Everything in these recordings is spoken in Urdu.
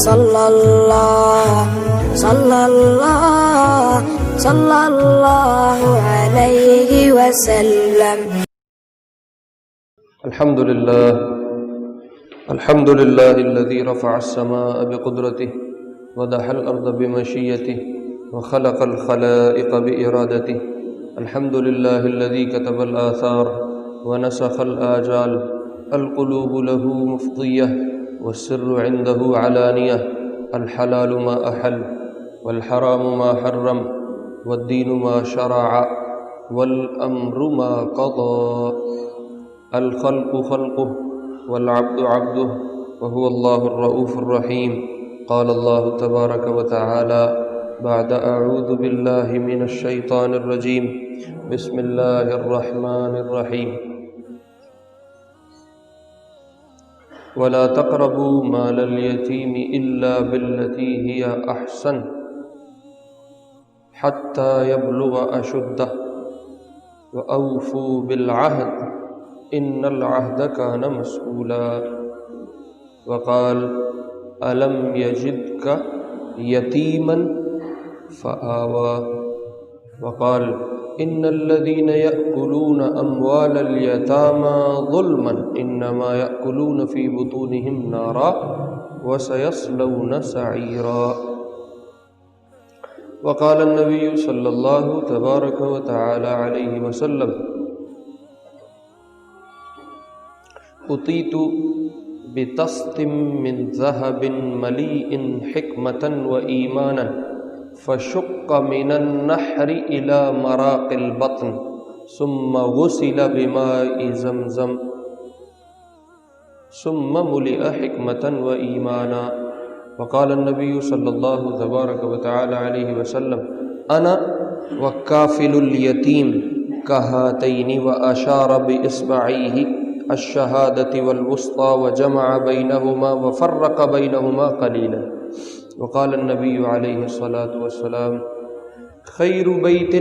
صلی اللہ علیہ وسلم. الحمد لله الذي رفع السماء بقدرته ودحى الأرض بمشيته وخلق الخلائق بإرادته. الحمد لله الذي كتب الآثار ونسخ الآجال. القلوب له مفضية والسر عنده علانية. الحلال ما أحل والحرام ما حرم والدين ما شرع والأمر ما قضى. الخلق خلقه والعبد عبده وهو الله الرؤوف الرحيم. قال الله تبارك وتعالى بعد أعوذ بالله من الشيطان الرجيم بسم الله الرحمن الرحيم. ولا تقربوا مال اليتيم إلا بالتي هي أحسن حتى يبلغ أشده وأوفوا بالعهد إن العهد كان مسؤولا. وقال ألم يجدك يتيما فآوى. وقال إن الذين يأكلون أموال اليتامى ظلما إنما يأكلون في بطونهم نارا وسيصلون سعيرا. وقال النبي صلى الله تبارك وتعالى عليه وسلم أُتِيتُ بِطَسْطٍ مِّن ذَهَبٍ مَلِيءٍ حِكْمَةً وَإِيمَانًا فَشُقَّ مِنَ النَّحْرِ إِلَى مَرَاقِ الْبَطْنِ ثُمَّ غُسِلَ بِمَاءِ زَمْزَمَ ثُمَّ مُلِئَ حِكْمَةً وَإِيمَانًا. وقال النبي صلى الله تبارك وتعالى عليه وسلم أنا وكافل اليتيم كهاتين وأشار بإصبعيه الشهادة والوسطى وجمع بينهما وفرق بينهما قليلا. وقال النبي عليه الصلاة والسلام خير بيت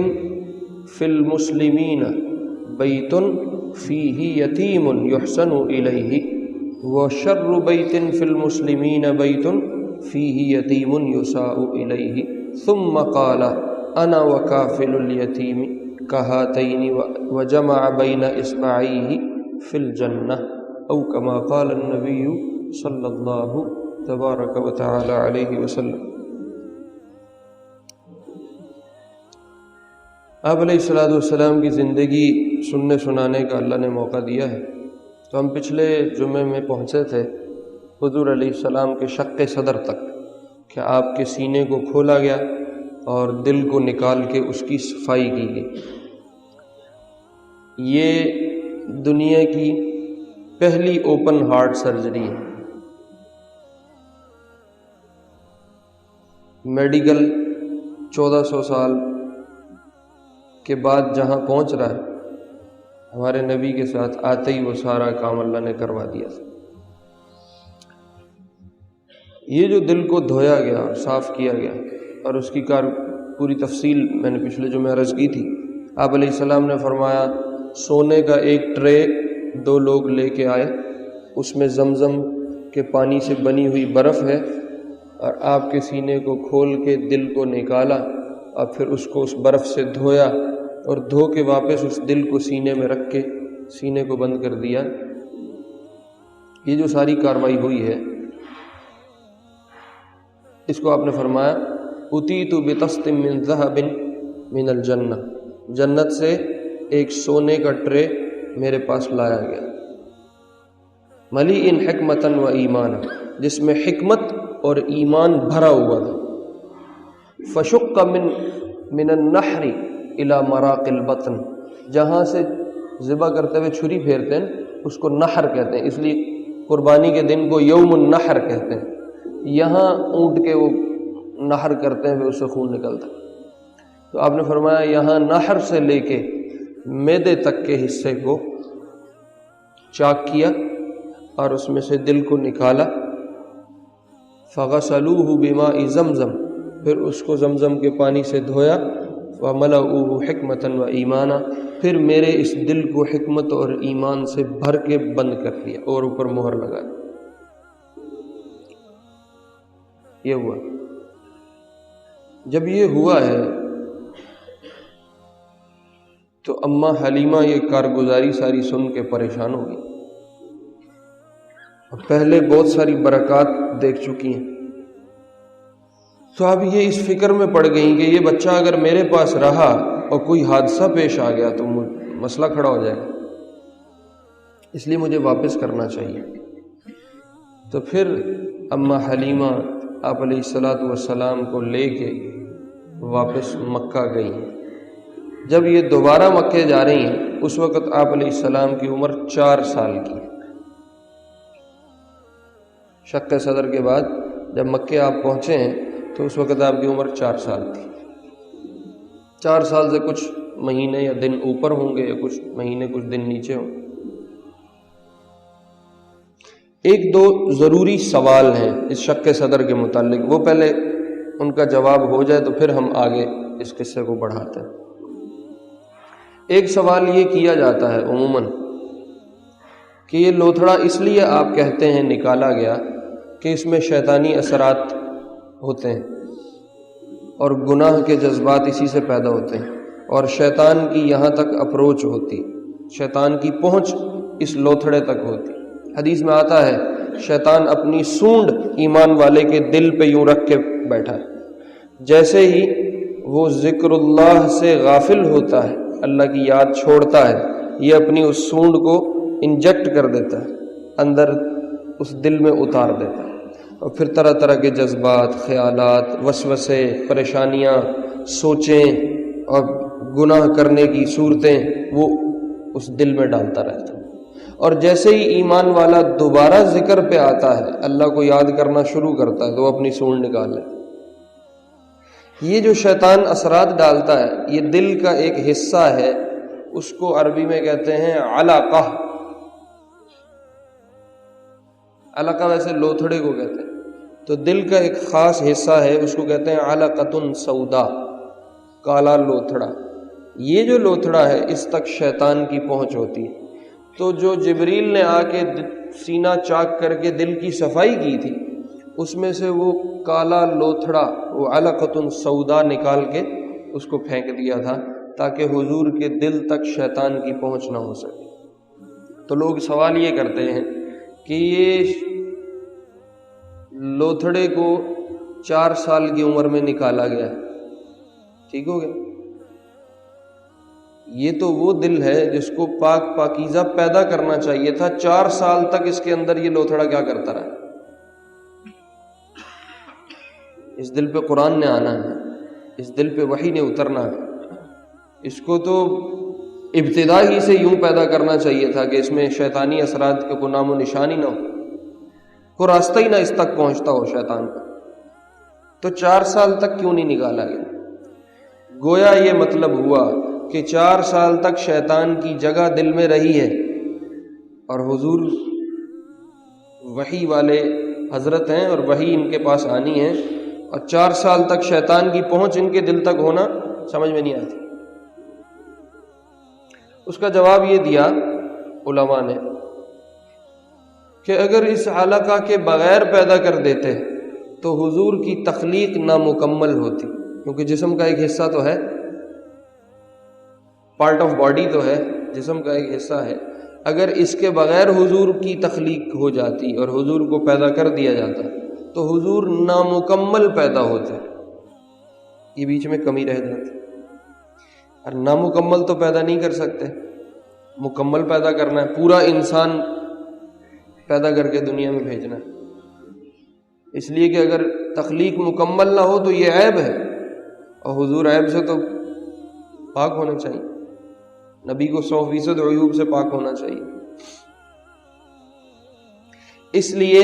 في المسلمين بيت فيه يتيم يحسن إليه وشر بيت في المسلمين بيت فيه يتيم يساء إليه. ثم قال أنا وكافل اليتيم كهاتين وجمع بين إصبعيه فی الجنہ او کما قال النبی صلی اللہ تبارک و تعالی علیہ وسلم. آپ علیہ السلام کی زندگی سننے سنانے کا اللہ نے موقع دیا ہے. تو ہم پچھلے جمعے میں پہنچے تھے حضور علیہ السلام کے شق صدر تک کہ آپ کے سینے کو کھولا گیا اور دل کو نکال کے اس کی صفائی کی گئی. یہ دنیا کی پہلی اوپن ہارٹ سرجری ہے. میڈیکل 1400 سال کے بعد جہاں پہنچ رہا ہے ہمارے نبی کے ساتھ آتے ہی وہ سارا کام اللہ نے کروا دیا تھا. یہ جو دل کو دھویا گیا اور صاف کیا گیا اور اس کی پوری تفصیل میں نے پچھلے جمعے عرض کی تھی. آپ علیہ السلام نے فرمایا سونے کا ایک ٹرے 2 لوگ لے کے آئے, اس میں زمزم کے پانی سے بنی ہوئی برف ہے, اور آپ کے سینے کو کھول کے دل کو نکالا اور پھر اس کو اس برف سے دھویا اور دھو کے واپس اس دل کو سینے میں رکھ کے سینے کو بند کر دیا. یہ جو ساری کاروائی ہوئی ہے اس کو آپ نے فرمایا اُتِیتُ بِطَسْطٍ مِّن ذَهَبٍ مِّنَ الْجَنَّةِ, جنت سے ایک سونے کا ٹرے میرے پاس لایا گیا. ملیئن حکمتاً و ایمانا, جس میں حکمت اور ایمان بھرا ہوا تھا. فشق من النحر الی مراق البطن, جہاں سے ذبح کرتے ہوئے چھری پھیرتے ہیں اس کو نحر کہتے ہیں, اس لیے قربانی کے دن کو یوم النحر کہتے ہیں. یہاں اونٹ کے وہ نحر کرتے ہیں اس سے خون نکلتا ہے. تو آپ نے فرمایا یہاں نحر سے لے کے معدے تک کے حصے کو چاک کیا اور اس میں سے دل کو نکالا. فغسلوہ بماء زمزم, پھر اس کو زمزم کے پانی سے دھویا. وملؤوہ حکمتا و ایمانا, پھر میرے اس دل کو حکمت اور ایمان سے بھر کے بند کر دیا اور اوپر مہر لگا دی. یہ ہوا. جب یہ ہوا ہے تو اماں حلیمہ یہ کارگزاری ساری سن کے پریشان ہو گئی. پہلے بہت ساری برکات دیکھ چکی ہیں، تو اب یہ اس فکر میں پڑ گئیں کہ یہ بچہ اگر میرے پاس رہا اور کوئی حادثہ پیش آ گیا تو مسئلہ کھڑا ہو جائے گا، اس لیے مجھے واپس کرنا چاہیے. تو پھر اماں حلیمہ آپ علیہ الصلاۃ والسلام کو لے کے واپس مکہ گئی. جب یہ دوبارہ مکے جا رہی ہیں اس وقت آپ علیہ السلام کی عمر 4 سال کی. شق صدر کے بعد جب مکے آپ پہنچے ہیں تو اس وقت آپ کی عمر 4 سال تھی. 4 سال سے کچھ مہینے یا دن اوپر ہوں گے یا کچھ مہینے کچھ دن نیچے ہوں. ایک دو ضروری سوال ہیں اس شق صدر کے متعلق، وہ پہلے ان کا جواب ہو جائے تو پھر ہم آگے اس قصے کو بڑھاتے ہیں. ایک سوال یہ کیا جاتا ہے عموماً کہ یہ لوتھڑا اس لیے آپ کہتے ہیں نکالا گیا کہ اس میں شیطانی اثرات ہوتے ہیں اور گناہ کے جذبات اسی سے پیدا ہوتے ہیں، اور شیطان کی یہاں تک اپروچ ہوتی، شیطان کی پہنچ اس لوتھڑے تک ہوتی. حدیث میں آتا ہے شیطان اپنی سونڈ ایمان والے کے دل پہ یوں رکھ کے بیٹھا ہے، جیسے ہی وہ ذکر اللہ سے غافل ہوتا ہے، اللہ کی یاد چھوڑتا ہے، یہ اپنی اس سونڈ کو انجیکٹ کر دیتا ہے، اندر اس دل میں اتار دیتا ہے، اور پھر طرح طرح کے جذبات، خیالات، وسوسے، پریشانیاں، سوچیں اور گناہ کرنے کی صورتیں وہ اس دل میں ڈالتا رہتا ہے. اور جیسے ہی ایمان والا دوبارہ ذکر پہ آتا ہے، اللہ کو یاد کرنا شروع کرتا ہے، تو وہ اپنی سونڈ نکال لے. یہ جو شیطان اثرات ڈالتا ہے یہ دل کا ایک حصہ ہے، اس کو عربی میں کہتے ہیں علاقہ. علاقہ ویسے لوتھڑے کو کہتے ہیں، تو دل کا ایک خاص حصہ ہے، اس کو کہتے ہیں علقۃ سودا، کالا لوتھڑا. یہ جو لوتھڑا ہے اس تک شیطان کی پہنچ ہوتی ہے. تو جو جبریل نے آ کے سینہ چاک کر کے دل کی صفائی کی تھی، اس میں سے وہ کالا لوتھڑا، وہ علقۃ سودا نکال کے اس کو پھینک دیا تھا تاکہ حضور کے دل تک شیطان کی پہنچ نہ ہو سکے. تو لوگ سوال یہ کرتے ہیں کہ یہ لوتھڑے کو 4 سال کی عمر میں نکالا گیا، ٹھیک ہو گیا. یہ تو وہ دل ہے جس کو پاک پاکیزہ پیدا کرنا چاہیے تھا. 4 سال تک اس کے اندر یہ لوتھڑا کیا کرتا رہا؟ اس دل پہ قرآن نے آنا ہے، اس دل پہ وحی نے اترنا ہے. اس کو تو ابتدا ہی سے یوں پیدا کرنا چاہیے تھا کہ اس میں شیطانی اثرات کے کوئی نام و نشان ہی نہ ہو، کوئی راستہ ہی نہ اس تک پہنچتا ہو شیطان کا. تو 4 سال تک کیوں نہیں نکالا گیا؟ گویا یہ مطلب ہوا کہ 4 سال تک شیطان کی جگہ دل میں رہی ہے، اور حضور وحی والے حضرت ہیں اور وحی ان کے پاس آنی ہے، اور 4 سال تک شیطان کی پہنچ ان کے دل تک ہونا سمجھ میں نہیں آتی. اس کا جواب یہ دیا علماء نے کہ اگر اس علقہ کے بغیر پیدا کر دیتے تو حضور کی تخلیق نامکمل ہوتی، کیونکہ جسم کا ایک حصہ تو ہے، پارٹ آف باڈی تو ہے، جسم کا ایک حصہ ہے. اگر اس کے بغیر حضور کی تخلیق ہو جاتی اور حضور کو پیدا کر دیا جاتا تو حضور نامکمل پیدا ہوتے، یہ بیچ میں کمی رہ جاتی. اور نامکمل تو پیدا نہیں کر سکتے، مکمل پیدا کرنا ہے، پورا انسان پیدا کر کے دنیا میں بھیجنا ہے. اس لیے کہ اگر تخلیق مکمل نہ ہو تو یہ عیب ہے، اور حضور عیب سے تو پاک ہونا چاہیے. نبی کو 100% عیوب سے پاک ہونا چاہیے. اس لیے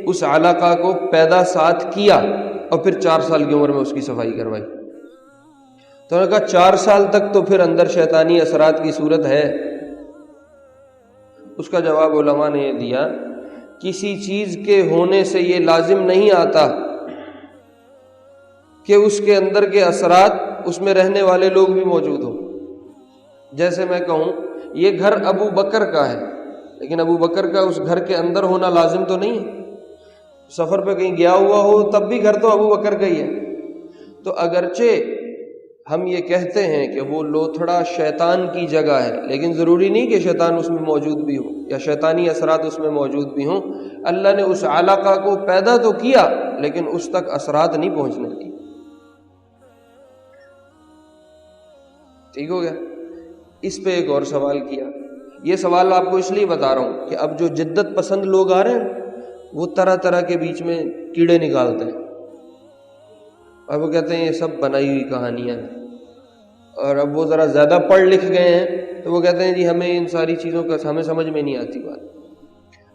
اس علقہ کو پیدا ساتھ کیا اور پھر 4 سال کی عمر میں اس کی صفائی کروائی. تو انہوں نے کہا 4 سال تک تو پھر اندر شیطانی اثرات کی صورت ہے. اس کا جواب علماء نے یہ دیا، کسی چیز کے ہونے سے یہ لازم نہیں آتا کہ اس کے اندر کے اثرات اس میں رہنے والے لوگ بھی موجود ہوں. جیسے میں کہوں یہ گھر ابو بکر کا ہے، لیکن ابو بکر کا اس گھر کے اندر ہونا لازم تو نہیں ہے. سفر پہ کہیں گیا ہوا ہو تب بھی گھر تو ابو بکر کا ہی ہے. تو اگرچہ ہم یہ کہتے ہیں کہ وہ لوتھڑا شیطان کی جگہ ہے، لیکن ضروری نہیں کہ شیطان اس میں موجود بھی ہو یا شیطانی اثرات اس میں موجود بھی ہوں. اللہ نے اس علاقہ کو پیدا تو کیا لیکن اس تک اثرات نہیں پہنچنے دی. ٹھیک ہو گیا. اس پہ ایک اور سوال کیا. یہ سوال آپ کو اس لیے بتا رہا ہوں کہ اب جو جدت پسند لوگ آ رہے ہیں وہ طرح طرح کے بیچ میں کیڑے نکالتے ہیں اور وہ کہتے ہیں یہ سب بنائی ہوئی کہانیاں ہیں. اور اب وہ ذرا زیادہ پڑھ لکھ گئے ہیں تو وہ کہتے ہیں جی ہمیں ان ساری چیزوں کا ہمیں سمجھ میں نہیں آتی بات.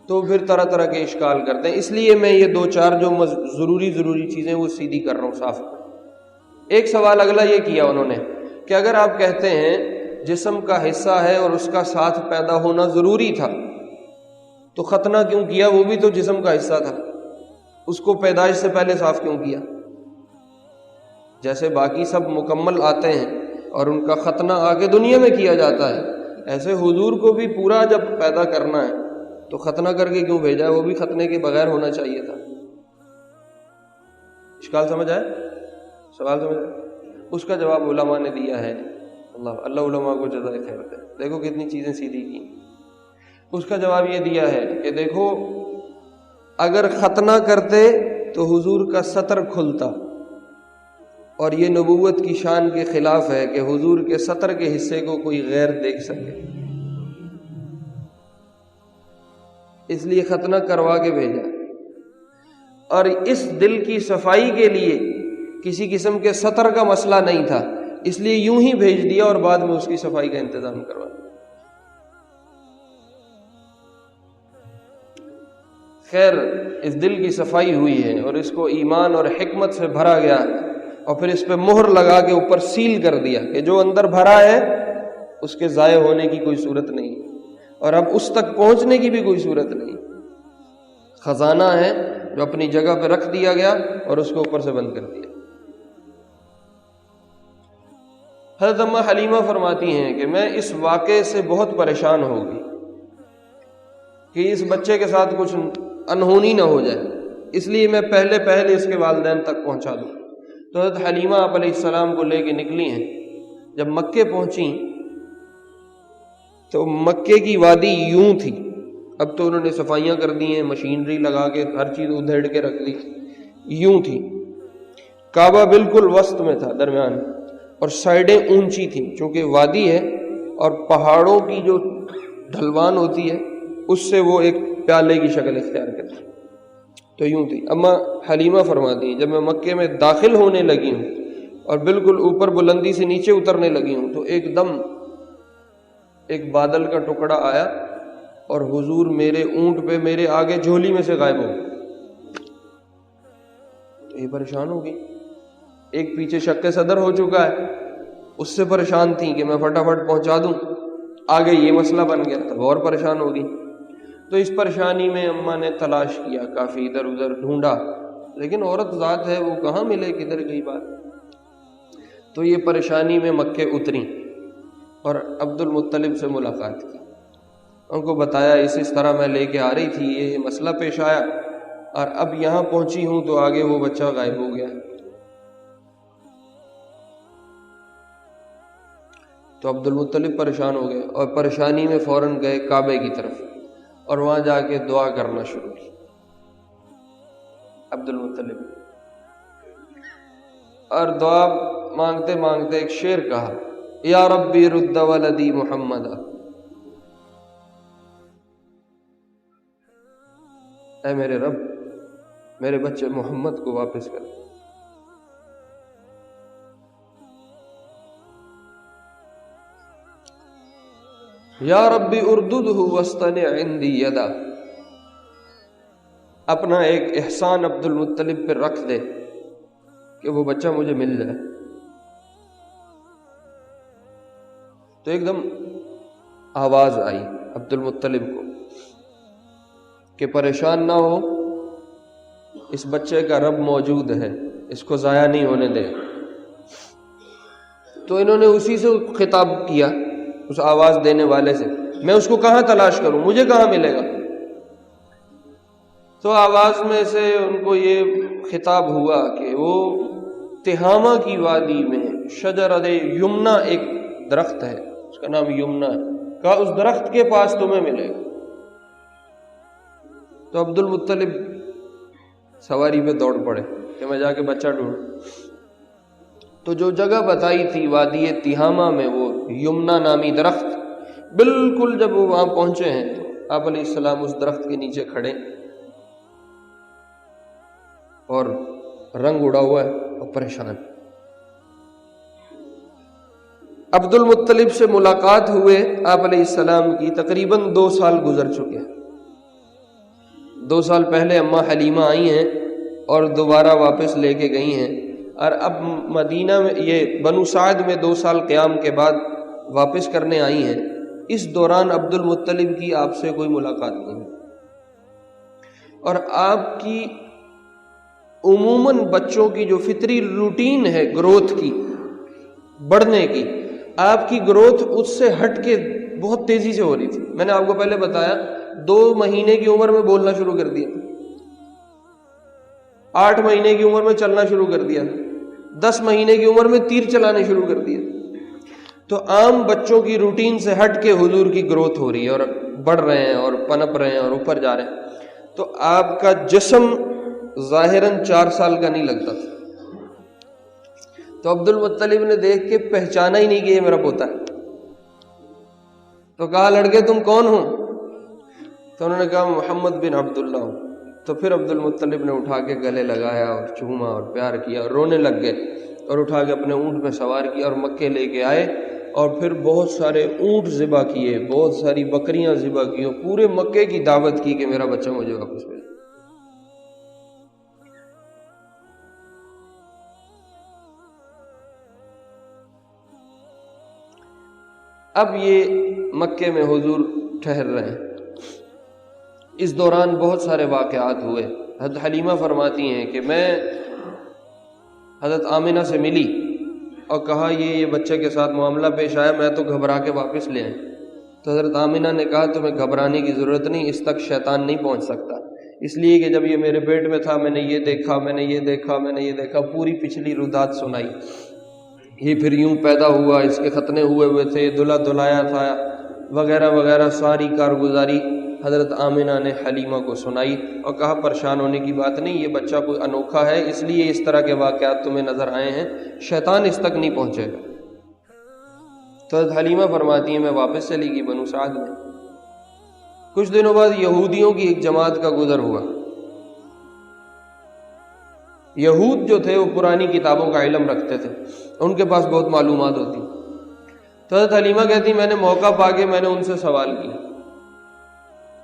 تو پھر طرح طرح کے اشکال کرتے ہیں. اس لیے میں یہ دو چار جو ضروری چیزیں وہ سیدھی کر رہا ہوں صاف. ایک سوال اگلا یہ کیا انہوں نے کہ اگر آپ کہتے ہیں جسم کا حصہ ہے اور اس کا ساتھ پیدا ہونا ضروری تھا تو ختنہ کیوں کیا؟ وہ بھی تو جسم کا حصہ تھا، اس کو پیدائش سے پہلے صاف کیوں کیا؟ جیسے باقی سب مکمل آتے ہیں اور ان کا ختنہ آگے دنیا میں کیا جاتا ہے، ایسے حضور کو بھی پورا جب پیدا کرنا ہے تو ختنہ کر کے کیوں بھیجا ہے؟ وہ بھی ختنے کے بغیر ہونا چاہیے تھا. اشکال سمجھ آئے؟ سوال سمجھ آئے؟ اس کا جواب علماء نے دیا ہے. اللہ علماء کو جزائے خیر دے. دیکھو کتنی چیزیں سیدھی کی. اس کا جواب یہ دیا ہے کہ دیکھو اگر ختنہ کرتے تو حضور کا ستر کھلتا، اور یہ نبوت کی شان کے خلاف ہے کہ حضور کے ستر کے حصے کو کوئی غیر دیکھ سکے، اس لیے ختنہ کروا کے بھیجا. اور اس دل کی صفائی کے لیے کسی قسم کے ستر کا مسئلہ نہیں تھا، اس لیے یوں ہی بھیج دیا اور بعد میں اس کی صفائی کا انتظام کروا دیا. خیر اس دل کی صفائی ہوئی ہے اور اس کو ایمان اور حکمت سے بھرا گیا اور پھر اس پہ مہر لگا کے اوپر سیل کر دیا کہ جو اندر بھرا ہے اس کے ضائع ہونے کی کوئی صورت نہیں اور اب اس تک پہنچنے کی بھی کوئی صورت نہیں. خزانہ ہے جو اپنی جگہ پہ رکھ دیا گیا اور اس کو اوپر سے بند کر دیا. حضرت اماں حلیمہ فرماتی ہیں کہ میں اس واقعے سے بہت پریشان ہو گئی کہ اس بچے کے ساتھ کچھ انہونی نہ ہو جائے، اس لیے میں پہلے اس کے والدین تک پہنچا دوں. تو حضرت حلیمہ آپ علیہ السلام کو لے کے نکلی ہیں. جب مکے پہنچیں تو مکے کی وادی یوں تھی، اب تو انہوں نے صفائیاں کر دی ہیں، مشینری لگا کے ہر چیز ادھیڑ کے رکھ دی. یوں تھی. کعبہ بالکل وسط میں تھا، درمیان، اور سائڈیں اونچی تھیں چونکہ وادی ہے اور پہاڑوں کی جو ڈھلوان ہوتی ہے اس سے وہ ایک پیالے کی شکل اختیار کرتی. تو یوں تھی. اما حلیمہ فرماتی ہیں جب میں مکے میں داخل ہونے لگی ہوں اور بالکل اوپر بلندی سے نیچے اترنے لگی ہوں تو ایک دم ایک بادل کا ٹکڑا آیا اور حضور میرے اونٹ پہ میرے آگے جھولی میں سے غائب ہو گئے. تو یہ پریشان ہو گئی. ایک پیچھے شق صدر ہو چکا ہے، اس سے پریشان تھی کہ میں فٹافٹ پہنچا دوں، آگے یہ مسئلہ بن گیا تب اور پریشان ہوگی. تو اس پریشانی میں اماں نے تلاش کیا، کافی ادھر ادھر ڈھونڈا، لیکن عورت ذات ہے وہ کہاں ملے، کدھر گئی بات. تو یہ پریشانی میں مکے اتری اور عبد المطلب سے ملاقات کی. ان کو بتایا اس طرح میں لے کے آ رہی تھی، یہ مسئلہ پیش آیا اور اب یہاں پہنچی ہوں تو آگے وہ بچہ غائب ہو گیا. تو عبد المطلب پریشان ہو گئے اور پریشانی میں فوراً گئے کعبے کی طرف اور وہاں جا کے دعا کرنا شروع کی. عبد المطلب اور دعا مانگتے مانگتے ایک شعر کہا، یا ربی رد ولدی محمد، اے میرے رب میرے بچے محمد کو واپس کر. یا ربی ارددہ واصطنع عندی یدا، اپنا ایک احسان عبد المطلب پہ رکھ دے کہ وہ بچہ مجھے مل جائے. تو ایک دم آواز آئی عبد المطلب کو کہ پریشان نہ ہو، اس بچے کا رب موجود ہے، اس کو ضائع نہیں ہونے دے. تو انہوں نے اسی سے خطاب کیا، اس آواز دینے والے سے، میں اس کو کہاں تلاش کروں، مجھے کہاں ملے گا. تو آواز میں سے ان کو یہ خطاب ہوا کہ وہ تہامہ کی وادی میں شجرۃ یمنا ایک درخت ہے، اس کا نام یمنا ہے، کہا اس درخت کے پاس تمہیں ملے گا۔ تو عبد المطلب سواری پہ دوڑ پڑے کہ میں جا کے بچہ ڈھونڈوں۔ تو جو جگہ بتائی تھی وادی تہامہ میں، وہ یمنا نامی درخت، بالکل جب وہ وہاں پہنچے ہیں تو آپ علیہ السلام اس درخت کے نیچے کھڑے اور رنگ اڑا ہوا ہے اور پریشان۔ عبد المطلب سے ملاقات ہوئے آپ علیہ السلام کی تقریباً 2 سال گزر چکے ہیں۔ 2 سال پہلے اماں حلیمہ آئی ہیں اور دوبارہ واپس لے کے گئی ہیں، اور اب مدینہ میں یہ بنو سعد میں 2 سال قیام کے بعد واپس کرنے آئی ہیں۔ اس دوران عبد المطلب کی آپ سے کوئی ملاقات نہیں، اور آپ کی عموماً بچوں کی جو فطری روٹین ہے گروتھ کی، بڑھنے کی، آپ کی گروتھ اس سے ہٹ کے بہت تیزی سے ہو رہی تھی۔ میں نے آپ کو پہلے بتایا 2 مہینے کی عمر میں بولنا شروع کر دیا، 8 مہینے کی عمر میں چلنا شروع کر دیا، 10 مہینے کی عمر میں تیر چلانے شروع کر دیا۔ تو عام بچوں کی روٹین سے ہٹ کے حضور کی گروتھ ہو رہی ہے اور بڑھ رہے ہیں اور پنپ رہے ہیں اور اوپر جا رہے ہیں۔ تو آپ کا جسم ظاہراً 4 سال کا نہیں لگتا تھا۔ تو عبد المطلب نے دیکھ کے پہچانا ہی نہیں کہ یہ میرا پوتا ہے۔ تو کہا لڑکے تم کون ہو؟ تو انہوں نے کہا محمد بن عبداللہ ہوں۔ تو پھر عبد المطلب نے اٹھا کے گلے لگایا اور چوما اور پیار کیا اور رونے لگ گئے، اور اٹھا کے اپنے اونٹ پہ سوار کیا اور مکے لے کے آئے، اور پھر بہت سارے اونٹ ذبح کیے، بہت ساری بکریاں ذبح کی، پورے مکے کی دعوت کی کہ میرا بچہ مجھے واپس ملے۔ اب یہ مکے میں حضور ٹھہر رہے ہیں۔ اس دوران بہت سارے واقعات ہوئے۔ حضرت حلیمہ فرماتی ہیں کہ میں حضرت آمنہ سے ملی اور کہا یہ بچے کے ساتھ معاملہ پیش آیا، میں تو گھبرا کے واپس لے آئی۔ تو حضرت آمنہ نے کہا تمہیں گھبرانے کی ضرورت نہیں، اس تک شیطان نہیں پہنچ سکتا، اس لیے کہ جب یہ میرے پیٹ میں تھا میں نے یہ دیکھا، میں نے یہ دیکھا، میں نے یہ دیکھا، پوری پچھلی رودات سنائی۔ یہ پھر یوں پیدا ہوا، اس کے ختنے ہوئے تھے، دلہا دلایا تھا، وغیرہ وغیرہ ساری کارگزاری حضرت آمنہ نے حلیمہ کو سنائی اور کہا پریشان ہونے کی بات نہیں، یہ بچہ کوئی انوکھا ہے، اس لیے اس طرح کے واقعات تمہیں نظر آئے ہیں، شیطان اس تک نہیں پہنچے گا۔ تو حضرت حلیمہ فرماتی ہیں میں واپس چلی گئی بنو سعد میں۔ کچھ دنوں بعد یہودیوں کی ایک جماعت کا گزر ہوا۔ یہود جو تھے وہ پرانی کتابوں کا علم رکھتے تھے، ان کے پاس بہت معلومات ہوتی۔ تو حضرت حلیمہ کہتی میں نے موقع پا کے میں نے ان سے سوال کیا،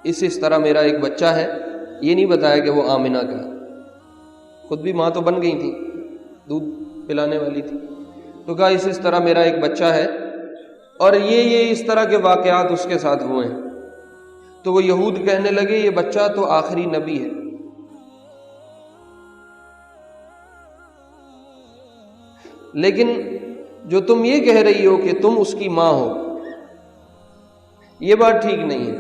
اس طرح میرا ایک بچہ ہے، یہ نہیں بتایا کہ وہ آمنہ کا، خود بھی ماں تو بن گئی تھی، دودھ پلانے والی تھی، تو کہا اس طرح میرا ایک بچہ ہے اور یہ اس طرح کے واقعات اس کے ساتھ ہوئے ہیں۔ تو وہ یہود کہنے لگے یہ بچہ تو آخری نبی ہے۔ لیکن جو تم یہ کہہ رہی ہو کہ تم اس کی ماں ہو، یہ بات ٹھیک نہیں ہے۔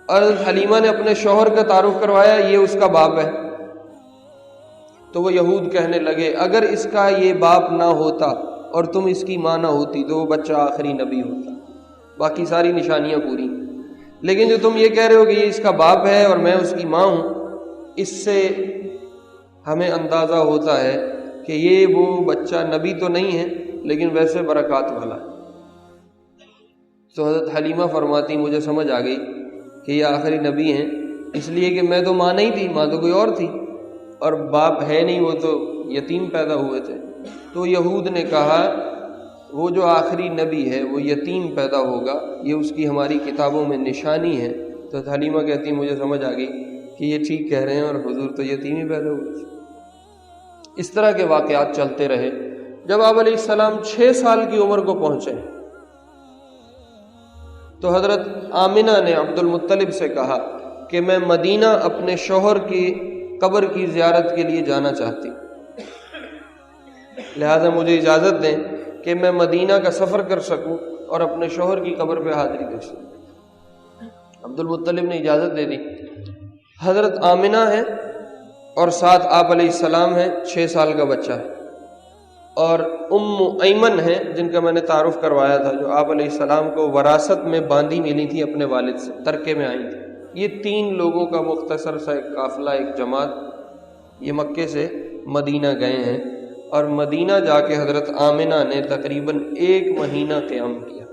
اور حلیمہ نے اپنے شوہر کا تعارف کروایا، یہ اس کا باپ ہے۔ تو وہ یہود کہنے لگے اگر اس کا یہ باپ نہ ہوتا اور تم اس کی ماں نہ ہوتی تو وہ بچہ آخری نبی ہوتا، باقی ساری نشانیاں پوری۔ لیکن جو تم یہ کہہ رہے ہو کہ یہ اس کا باپ ہے اور میں اس کی ماں ہوں، اس سے ہمیں اندازہ ہوتا ہے کہ یہ وہ بچہ نبی تو نہیں ہے لیکن ویسے برکات والا ہے۔ تو حضرت حلیمہ فرماتی مجھے سمجھ آ گئی کہ یہ آخری نبی ہیں، اس لیے کہ میں تو ماں نہیں تھی، ماں تو کوئی اور تھی، اور باپ ہے نہیں، وہ تو یتیم پیدا ہوئے تھے۔ تو یہود نے کہا وہ جو آخری نبی ہے وہ یتیم پیدا ہوگا، یہ اس کی ہماری کتابوں میں نشانی ہے۔ تو حلیمہ کہتی مجھے سمجھ آ گئی کہ یہ ٹھیک کہہ رہے ہیں اور حضور تو یتیم ہی پیدا ہوئے تھے۔ اس طرح کے واقعات چلتے رہے۔ جب آپ علیہ السلام 6 سال کی عمر کو پہنچے تو حضرت آمنہ نے عبد المطلب سے کہا کہ میں مدینہ اپنے شوہر کی قبر کی زیارت کے لیے جانا چاہتی، لہذا مجھے اجازت دیں کہ میں مدینہ کا سفر کر سکوں اور اپنے شوہر کی قبر پہ حاضری دے سکوں۔ عبد المطلب نے اجازت دے دی. حضرت آمنہ ہے اور ساتھ آپ علیہ السلام ہیں، 6 سال کا بچہ ہے، اور ایمن ہیں جن کا میں نے تعارف کروایا تھا، جو آپ علیہ السلام کو وراثت میں باندھی ملی تھی اپنے والد سے، ترکے میں آئی تھی. یہ 3 لوگوں کا مختصر سا ایک قافلہ، ایک جماعت، یہ مکے سے مدینہ گئے ہیں، اور مدینہ جا کے حضرت آمنہ نے تقریباً 1 مہینہ قیام کیا.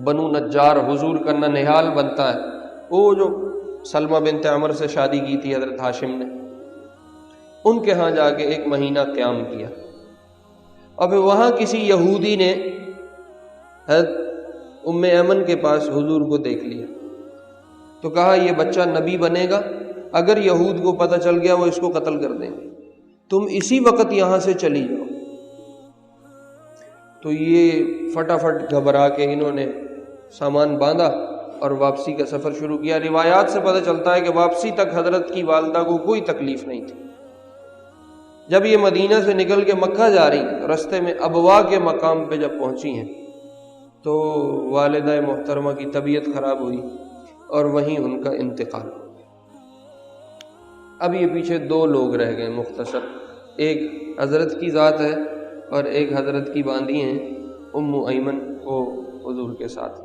بنو نجار، حضور کا ننہال بنتا ہے، وہ جو سلمہ بنت عمر سے شادی کی تھی حضرت ہاشم نے، ان کے ہاں جا کے 1 مہینہ قیام کیا. اور پھر وہاں کسی یہودی نے حضرت ام ایمن کے پاس حضور کو دیکھ لیا تو کہا یہ بچہ نبی بنے گا، اگر یہود کو پتہ چل گیا وہ اس کو قتل کر دیں گے، تم اسی وقت یہاں سے چلی جاؤ. تو یہ فٹافٹ گھبرا کے انہوں نے سامان باندھا اور واپسی کا سفر شروع کیا. روایات سے پتہ چلتا ہے کہ واپسی تک حضرت کی والدہ کو کوئی تکلیف نہیں تھی. جب یہ مدینہ سے نکل کے مکہ جا رہی ہیں، رستے میں ابوا کے مقام پہ جب پہنچی ہیں تو والدہ محترمہ کی طبیعت خراب ہوئی اور وہیں ان کا انتقال ہو گیا. اب یہ پیچھے 2 لوگ رہ گئے مختصر، ایک حضرت کی ذات ہے اور ایک حضرت کی باندھی ہیں ام ایمن، وہ حضور کے ساتھ.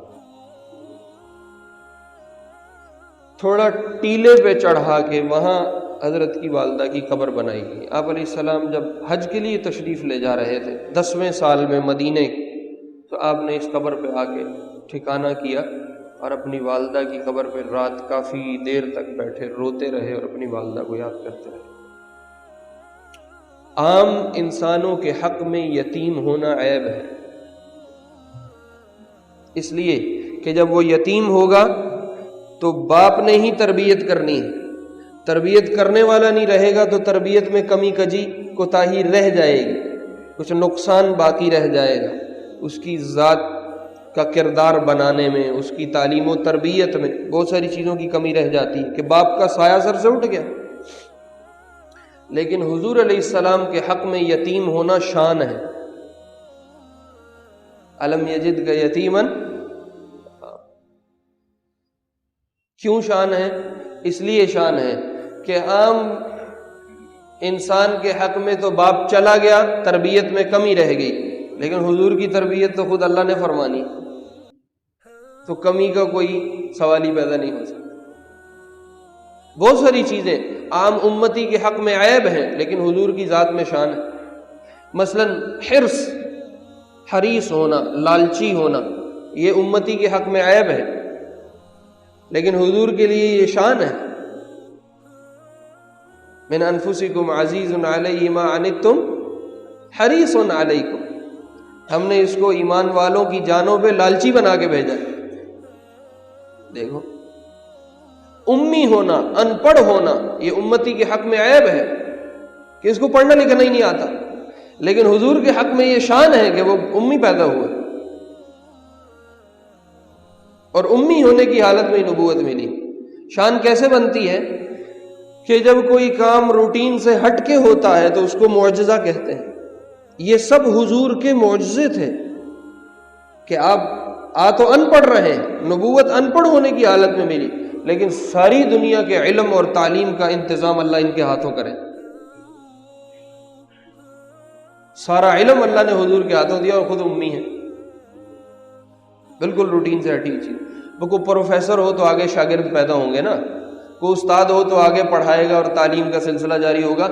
تھوڑا ٹیلے پہ چڑھا کے وہاں حضرت کی والدہ کی قبر بنائی گئی. آپ علیہ السلام جب حج کے لیے تشریف لے جا رہے تھے 10ویں سال میں مدینے، تو آپ نے اس قبر پہ آ کے ٹھکانہ کیا اور اپنی والدہ کی قبر پہ رات کافی دیر تک بیٹھے، روتے رہے اور اپنی والدہ کو یاد کرتے رہے. عام انسانوں کے حق میں یتیم ہونا عیب ہے، اس لیے کہ جب وہ یتیم ہوگا تو باپ نے ہی تربیت کرنی ہے، تربیت کرنے والا نہیں رہے گا تو تربیت میں کمی کجی کوتاہی رہ جائے گی، کچھ نقصان باقی رہ جائے گا. اس کی ذات کا کردار بنانے میں، اس کی تعلیم و تربیت میں بہت ساری چیزوں کی کمی رہ جاتی ہے کہ باپ کا سایہ سر سے اٹھ گیا. لیکن حضور علیہ السلام کے حق میں یتیم ہونا شان ہے. الم یجد کا یتیمن، کیوں شان ہے؟ اس لیے شان ہے کہ عام انسان کے حق میں تو باپ چلا گیا، تربیت میں کمی رہ گئی، لیکن حضور کی تربیت تو خود اللہ نے فرمانی، تو کمی کا کوئی سوال ہی پیدا نہیں ہو سکتا. بہت ساری چیزیں عام امتی کے حق میں عیب ہیں لیکن حضور کی ذات میں شان ہے. مثلا حرص، حریص ہونا، لالچی ہونا، یہ امتی کے حق میں عیب ہے لیکن حضور کے لیے یہ شان ہے. من انفسکم عزیز علیہ ما عنتم حریص علیکم، ہم نے اس کو ایمان والوں کی جانوں پہ لالچی بنا کے بھیجا. دیکھو، امی ہونا، ان پڑھ ہونا، یہ امتی کے حق میں عیب ہے کہ اس کو پڑھنا لکھنا ہی نہیں آتا، لیکن حضور کے حق میں یہ شان ہے کہ وہ امی پیدا ہوئے اور امی ہونے کی حالت میں نبوت ملی. شان کیسے بنتی ہے کہ جب کوئی کام روٹین سے ہٹ کے ہوتا ہے تو اس کو معجزہ کہتے ہیں. یہ سب حضور کے معجزے تھے کہ آپ تو ان پڑھ رہے ہیں، نبوت ان پڑھ ہونے کی حالت میں ملی، لیکن ساری دنیا کے علم اور تعلیم کا انتظام اللہ ان کے ہاتھوں کرے. سارا علم اللہ نے حضور کے ہاتھوں دیا اور خود امی ہے، بالکل روٹین سے ہٹی چیز. وہ کوئی پروفیسر ہو تو آگے شاگرد پیدا ہوں گے نا، کوئی استاد ہو تو آگے پڑھائے گا اور تعلیم کا سلسلہ جاری ہوگا.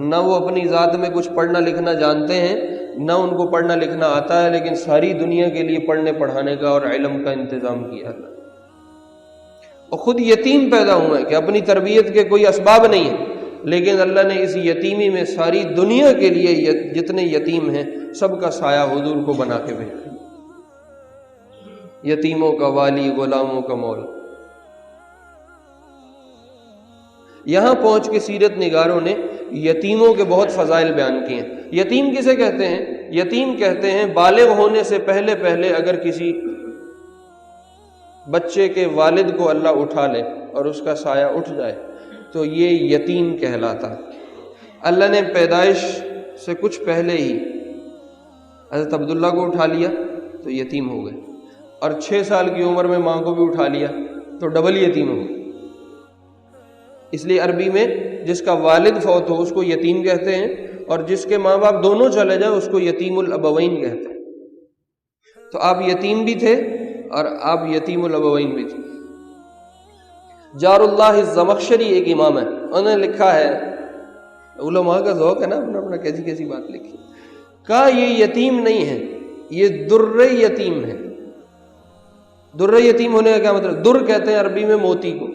نہ وہ اپنی ذات میں کچھ پڑھنا لکھنا جانتے ہیں، نہ ان کو پڑھنا لکھنا آتا ہے، لیکن ساری دنیا کے لیے پڑھنے پڑھانے کا اور علم کا انتظام کیا اللہ. اور خود یتیم پیدا ہوئے کہ اپنی تربیت کے کوئی اسباب نہیں ہیں، لیکن اللہ نے اس یتیمی میں ساری دنیا کے لیے جتنے یتیم ہیں سب کا سایہ حضور کو بنا کے بھیجا. یتیموں کا والی، غلاموں کا مولا. یہاں پہنچ کے سیرت نگاروں نے یتیموں کے بہت فضائل بیان کیے ہیں. یتیم کسے کہتے ہیں؟ یتیم کہتے ہیں بالغ ہونے سے پہلے پہلے اگر کسی بچے کے والد کو اللہ اٹھا لے اور اس کا سایہ اٹھ جائے تو یہ یتیم کہلاتا. اللہ نے پیدائش سے کچھ پہلے ہی حضرت عبداللہ کو اٹھا لیا تو یتیم ہو گئے، اور 6 سال کی عمر میں ماں کو بھی اٹھا لیا تو ڈبل یتیم ہو. اس لیے عربی میں جس کا والد فوت ہو اس کو یتیم کہتے ہیں، اور جس کے ماں باپ دونوں چلے جائیں اس کو یتیم الابوین کہتے ہیں. تو آپ یتیم بھی تھے اور آپ یتیم الابوین بھی تھے. جار اللہ الزمخشری ایک امام ہے، انہوں نے لکھا ہے، علماء کا ذوق ہے نا اپنا اپنا، کیسی کیسی بات لکھی. کہا یہ یتیم نہیں ہے، یہ در یتیم ہے. در یتیم ہونے کا کیا مطلب؟ در کہتے ہیں عربی میں موتی کو،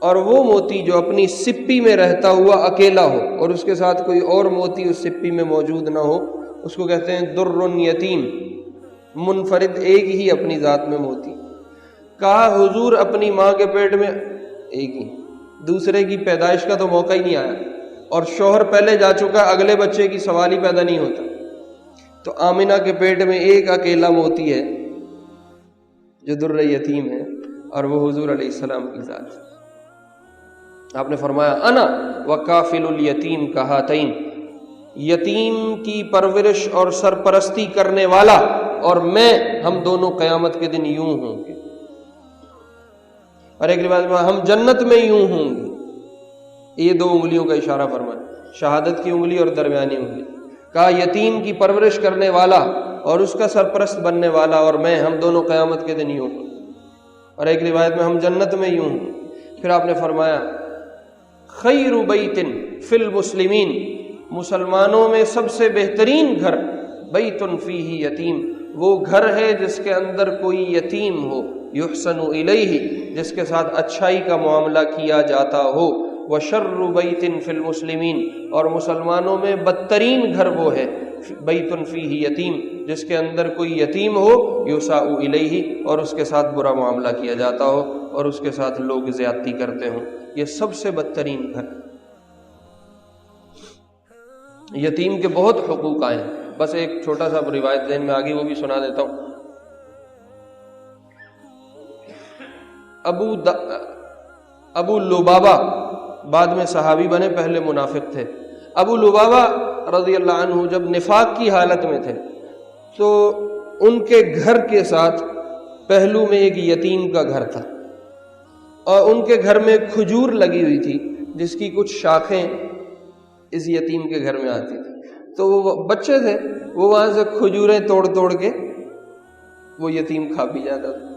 اور وہ موتی جو اپنی سپی میں رہتا ہوا اکیلا ہو اور اس کے ساتھ کوئی اور موتی اس سپی میں موجود نہ ہو، اس کو کہتے ہیں در یتیم، منفرد ایک ہی اپنی ذات میں موتی. کہا حضور اپنی ماں کے پیٹ میں ایک ہی، دوسرے کی پیدائش کا تو موقع ہی نہیں آیا، اور شوہر پہلے جا چکا، اگلے بچے کی سوال ہی پیدا نہیں ہوتا. تو آمنہ کے پیٹ میں ایک اکیلا موتی ہے جو در یتیم ہے، اور وہ حضور علیہ السلام کی ذات. آپ نے فرمایا انا وکافل الیتیم کہاتین، یتیم کی پرورش اور سرپرستی کرنے والا اور میں، ہم دونوں قیامت کے دن یوں ہوں گے. اور ایک روایت میں ہم جنت میں یوں ہوں گے. یہ دو انگلیوں کا اشارہ فرمایا، شہادت کی انگلی اور درمیانی انگلی. کہا یتیم کی پرورش کرنے والا اور اس کا سرپرست بننے والا اور میں، ہم دونوں قیامت کے دن یوں ہوں. اور ایک روایت میں ہم جنت میں یوں ہوں. پھر آپ نے فرمایا خیر بیت فی المسلمین، مسلمانوں میں سب سے بہترین گھر، بیت فیہ یتیم، وہ گھر ہے جس کے اندر کوئی یتیم ہو، یحسن الیہ، جس کے ساتھ اچھائی کا معاملہ کیا جاتا ہو. وشر بیت فی المسلمین، اور مسلمانوں میں بدترین گھر وہ ہے بیت فیہ یتیم، جس کے اندر کوئی یتیم ہو، یساء الیہ، اور اس کے ساتھ برا معاملہ کیا جاتا ہو اور اس کے ساتھ لوگ زیادتی کرتے ہوں. یہ سب سے بدترین گھر. یتیم کے بہت حقوق آئے ہیں، بس ایک چھوٹا سا روایت ذہن میں آگئی، وہ بھی سنا دیتا ہوں. ابو لبابہ بعد میں صحابی بنے، پہلے منافق تھے. ابو لبابہ رضی اللہ عنہ جب نفاق کی حالت میں تھے تو ان کے گھر کے ساتھ پہلو میں ایک یتیم کا گھر تھا، اور ان کے گھر میں کھجور لگی ہوئی تھی جس کی کچھ شاخیں اس یتیم کے گھر میں آتی تھی. تو وہ بچے تھے، وہ وہاں سے کھجوریں توڑ توڑ کے وہ یتیم کھا پی جاتا تھا.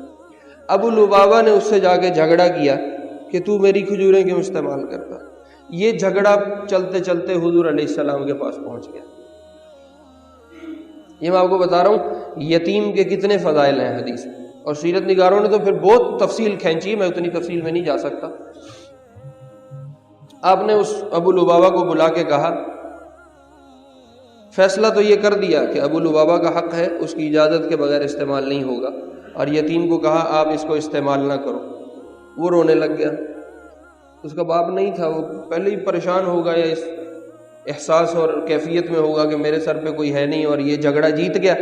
ابو لبابہ نے اس سے جا کے جھگڑا کیا کہ تو میری کھجوریں کیوں استعمال کرتا. یہ جھگڑا چلتے چلتے حضور علیہ السلام کے پاس پہنچ گیا. یہ میں آپ کو بتا رہا ہوں یتیم کے کتنے فضائل ہیں حدیث میں، اور سیرت نگاروں نے تو پھر بہت تفصیل کھینچی، میں اتنی تفصیل میں نہیں جا سکتا. آپ نے اس ابو لبابہ کو بلا کے کہا، فیصلہ تو یہ کر دیا کہ ابو لبابہ کا حق ہے، اس کی اجازت کے بغیر استعمال نہیں ہوگا، اور یتیم کو کہا آپ اس کو استعمال نہ کرو. وہ رونے لگ گیا. اس کا باپ نہیں تھا، وہ پہلے ہی پریشان ہوگا یا اس احساس اور کیفیت میں ہوگا کہ میرے سر پہ کوئی ہے نہیں اور یہ جھگڑا جیت گیا،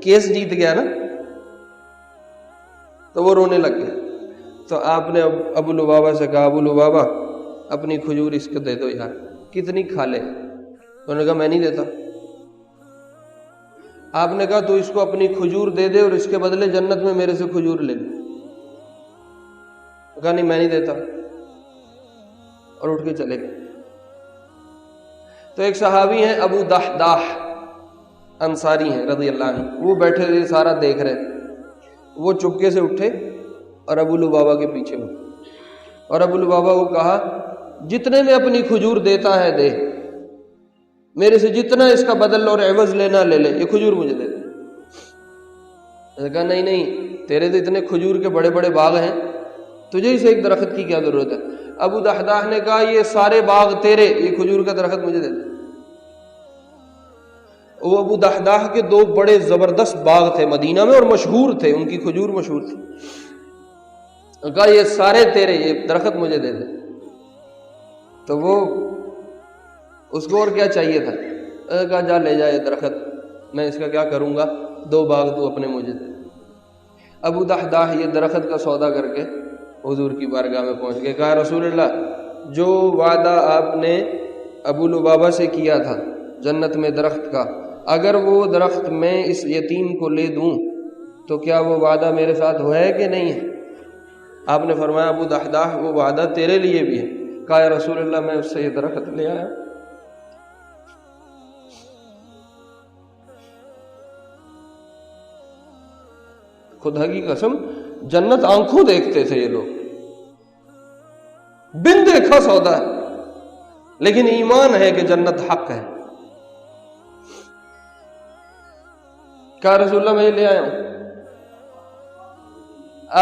کیس جیت گیا نا، تو وہ رونے لگ گیا. تو آپ نے ابو لبابہ سے کہا ابو لبابہ اپنی کھجور اس کو دے دو یار، کتنی کھا لے. انہوں نے کہا میں نہیں دیتا. آپ نے کہا تو اس کو اپنی کھجور دے دے اور اس کے بدلے جنت میں میرے سے کھجور لے لے. کہا نہیں میں نہیں دیتا، اور اٹھ کے چلے گئے. تو ایک صحابی ہیں ابو دحداح انصاری ہیں رضی اللہ عنہ، وہ بیٹھے تھے سارا دیکھ رہے. وہ چپکے سے اٹھے اور ابو لبابہ کے پیچھے ہوئے، اور ابو لبابہ کو کہا جتنے میں اپنی کھجور دیتا ہے دے، میرے سے جتنا اس کا بدل اور عوض لینا لے لے، یہ کھجور مجھے دے دے. کہا نہیں نہیں، تیرے تو اتنے کھجور کے بڑے بڑے باغ ہیں، تجھے اسے ایک درخت کی کیا ضرورت ہے. ابو دحداح نے کہا یہ سارے باغ تیرے، یہ کھجور کا درخت مجھے دے دے. وہ ابو دحداح کے دو بڑے زبردست باغ تھے مدینہ میں اور مشہور تھے، ان کی کھجور مشہور تھی. کہا یہ سارے تیرے، یہ درخت مجھے دے دے. تو وہ اس کو اور کیا چاہیے تھا، کہا جا لے جا یہ درخت، میں اس کا کیا کروں گا، دو باغ تو اپنے مجھے دے. ابو دحداح یہ درخت کا سودا کر کے حضور کی بارگاہ میں پہنچ گئے. کہا رسول اللہ جو وعدہ آپ نے ابو لبابہ سے کیا تھا جنت میں درخت کا، اگر وہ درخت میں اس یتیم کو لے دوں تو کیا وہ وعدہ میرے ساتھ ہوا ہے کہ نہیں ہے؟ آپ نے فرمایا ابو دحداح وہ وعدہ تیرے لیے بھی ہے. کہا یا رسول اللہ میں اس سے یہ درخت لے آیا. خدا کی قسم جنت آنکھوں دیکھتے تھے یہ لوگ، بن دیکھا سودا ہے، لیکن ایمان ہے کہ جنت حق ہے. کہا رسول اللہ میں یہ لے آیا ہوں.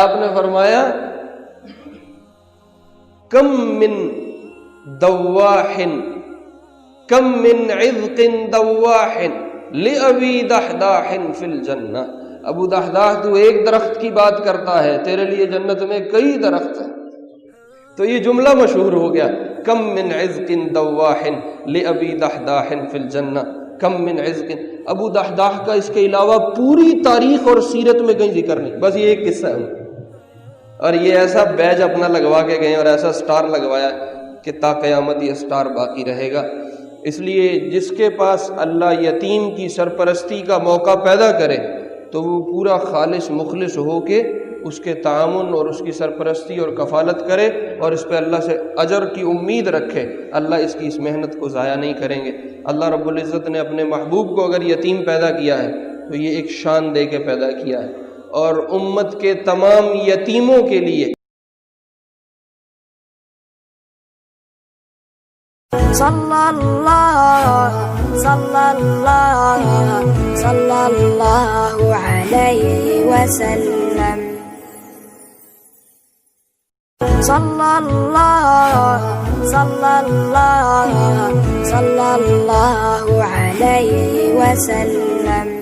آپ نے فرمایا کم من دواح کم من عذق دواح لأبی دحداح فی الجنہ. ابو دحداح تو ایک درخت کی بات کرتا ہے، تیرے لیے جنت میں کئی درخت ہیں. تو یہ جملہ مشہور ہو گیا، کم من عذق دواح لأبی دحداح فی الجنہ. کم من عذق. ابو دحداح کا اس کے علاوہ پوری تاریخ اور سیرت میں کہیں ذکر نہیں، بس یہ ایک قصہ ہے. اور یہ ایسا بیج اپنا لگوا کے گئے اور ایسا سٹار لگوایا کہ تا قیامت یہ سٹار باقی رہے گا. اس لیے جس کے پاس اللہ یتیم کی سرپرستی کا موقع پیدا کرے تو وہ پورا خالص مخلص ہو کے اس کے تعاون اور اس کی سرپرستی اور کفالت کرے اور اس پہ اللہ سے اجر کی امید رکھے. اللہ اس کی اس محنت کو ضائع نہیں کریں گے. اللہ رب العزت نے اپنے محبوب کو اگر یتیم پیدا کیا ہے تو یہ ایک شان دے کے پیدا کیا ہے، اور امت کے تمام یتیموں کے لیے صلی اللہ علیہ وسلم. صلی اللہ علیہ وسلم.